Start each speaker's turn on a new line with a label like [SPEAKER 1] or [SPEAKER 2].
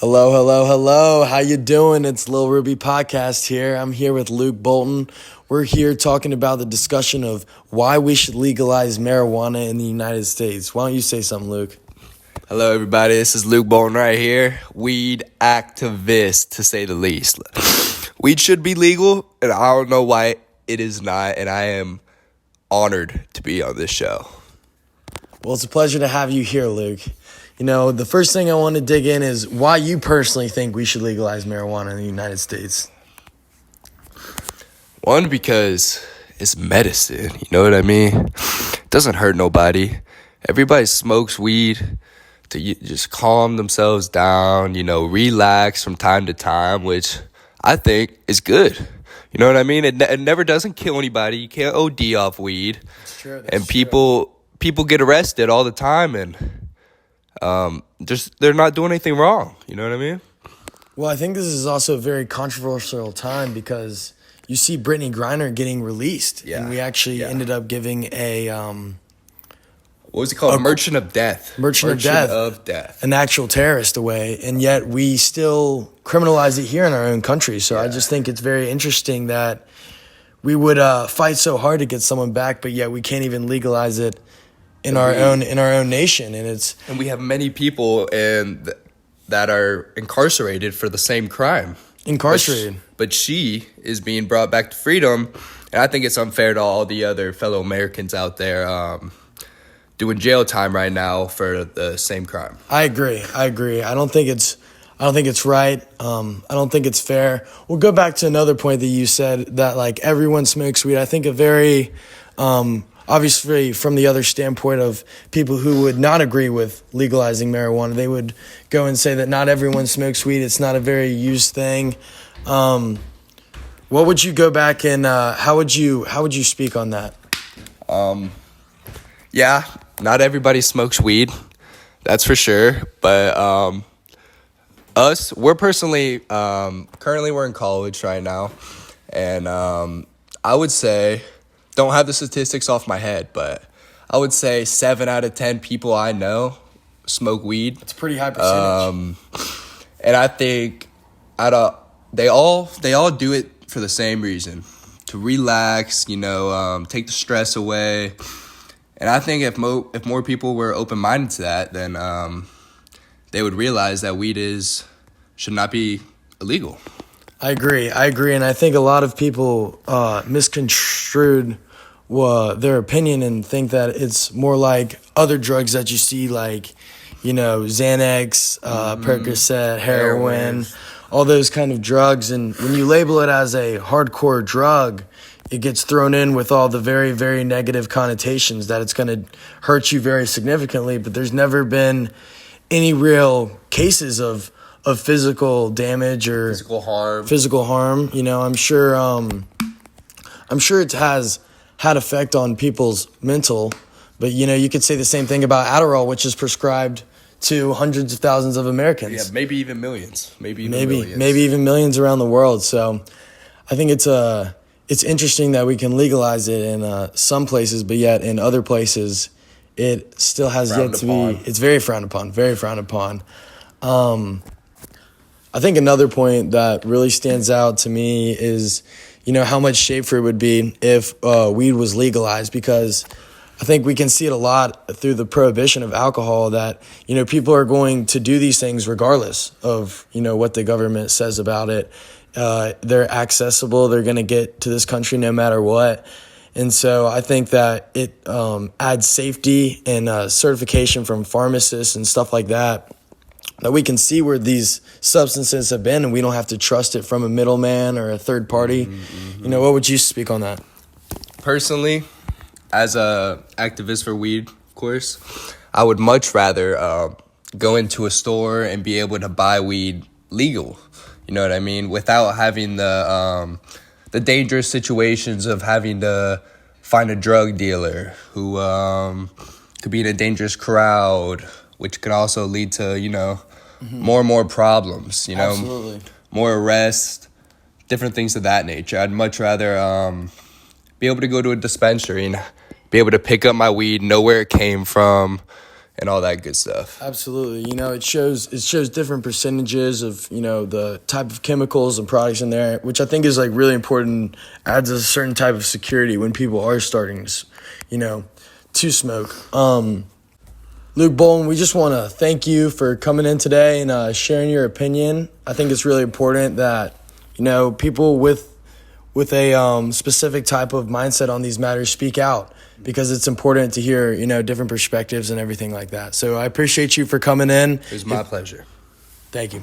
[SPEAKER 1] Hello, hello, hello. How you doing? It's Lil Ruby Podcast here. I'm here with Luke Bolton. We're here talking about the discussion of why we should legalize marijuana in the United States. Why don't you say something, Luke?
[SPEAKER 2] Hello, everybody. This is Luke Bolton right here. Weed activist, to say the least. Weed should be legal, and I don't know why it is not, and I am honored to be on this show.
[SPEAKER 1] Well, it's a pleasure to have you here, Luke. You know, the first thing I want to dig in is why you personally think we should legalize marijuana in the United States.
[SPEAKER 2] One, because it's medicine, you know what I mean? It doesn't hurt nobody. Everybody smokes weed to just calm themselves down, relax from time to time, which I think is good. You know what I mean? It never doesn't kill anybody. You can't OD off weed.
[SPEAKER 1] That's true.
[SPEAKER 2] And people get arrested all the time, and they're not doing anything wrong. You know what I mean?
[SPEAKER 1] Well, I think this is also a very controversial time because you see Brittany Griner getting released.
[SPEAKER 2] Yeah.
[SPEAKER 1] And we actually ended up giving a
[SPEAKER 2] what was it called? Merchant of Death.
[SPEAKER 1] Merchant of Death. An actual terrorist away, and yet we still criminalize it here in our own country. So I just think it's very interesting that we would fight so hard to get someone back, but yet we can't even legalize it in our own nation.
[SPEAKER 2] And we have many people that are incarcerated for the same crime.
[SPEAKER 1] Incarcerated.
[SPEAKER 2] But she is being brought back to freedom, and I think it's unfair to all the other fellow Americans out there doing jail time right now for the same crime.
[SPEAKER 1] I agree. I don't think it's right. I don't think it's fair. We'll go back to another point that you said that like everyone smokes weed. I think a very obviously from the other standpoint of people who would not agree with legalizing marijuana, they would go and say that not everyone smokes weed. It's not a very used thing. What would you go back and how would you speak on that?
[SPEAKER 2] Yeah, not everybody smokes weed, that's for sure. But we're personally, currently we're in college right now, and I would say, don't have the statistics off my head, but I would say 7 out of 10 people I know smoke weed.
[SPEAKER 1] It's a pretty high percentage.
[SPEAKER 2] And I think they all do it for the same reason, to relax, take the stress away. And I think if more people were open-minded to that, then they would realize that weed should not be illegal.
[SPEAKER 1] I agree, and I think a lot of people misconstrued their opinion and think that it's more like other drugs that you see, like, Xanax, Percocet, heroin, all those kind of drugs. And when you label it as a hardcore drug, it gets thrown in with all the very, very negative connotations that it's going to hurt you very significantly. But there's never been any real cases of physical damage or physical harm. I'm sure it has had effect on people's mental, but you could say the same thing about Adderall, which is prescribed to hundreds of thousands of Americans.
[SPEAKER 2] Yeah, maybe even millions. Maybe
[SPEAKER 1] even millions around the world. So I think it's interesting that we can legalize it in some places, but yet in other places it still has yet to be. It's very frowned upon. Very frowned upon. I think another point that really stands out to me is, how much safer it would be if weed was legalized, because I think we can see it a lot through the prohibition of alcohol that, people are going to do these things regardless of, what the government says about it. They're accessible. They're going to get to this country no matter what. And so I think that it adds safety and certification from pharmacists and stuff like that we can see where these substances have been, and we don't have to trust it from a middleman or a third party. Mm-hmm. What would you speak on that?
[SPEAKER 2] Personally, as a activist for weed, of course, I would much rather go into a store and be able to buy weed legal. You know what I mean? Without having the dangerous situations of having to find a drug dealer who could be in a dangerous crowd, which could also lead to, more and more problems,
[SPEAKER 1] Absolutely.
[SPEAKER 2] More arrests, different things of that nature. I'd much rather be able to go to a dispensary and be able to pick up my weed, know where it came from, and all that good stuff.
[SPEAKER 1] Absolutely. It shows different percentages of, the type of chemicals and products in there, which I think is like really important, adds a certain type of security when people are starting, to smoke. Luke Bolton, we just want to thank you for coming in today and sharing your opinion. I think it's really important that, people with a specific type of mindset on these matters speak out, because it's important to hear, different perspectives and everything like that. So I appreciate you for coming in.
[SPEAKER 2] It was my pleasure.
[SPEAKER 1] Thank you.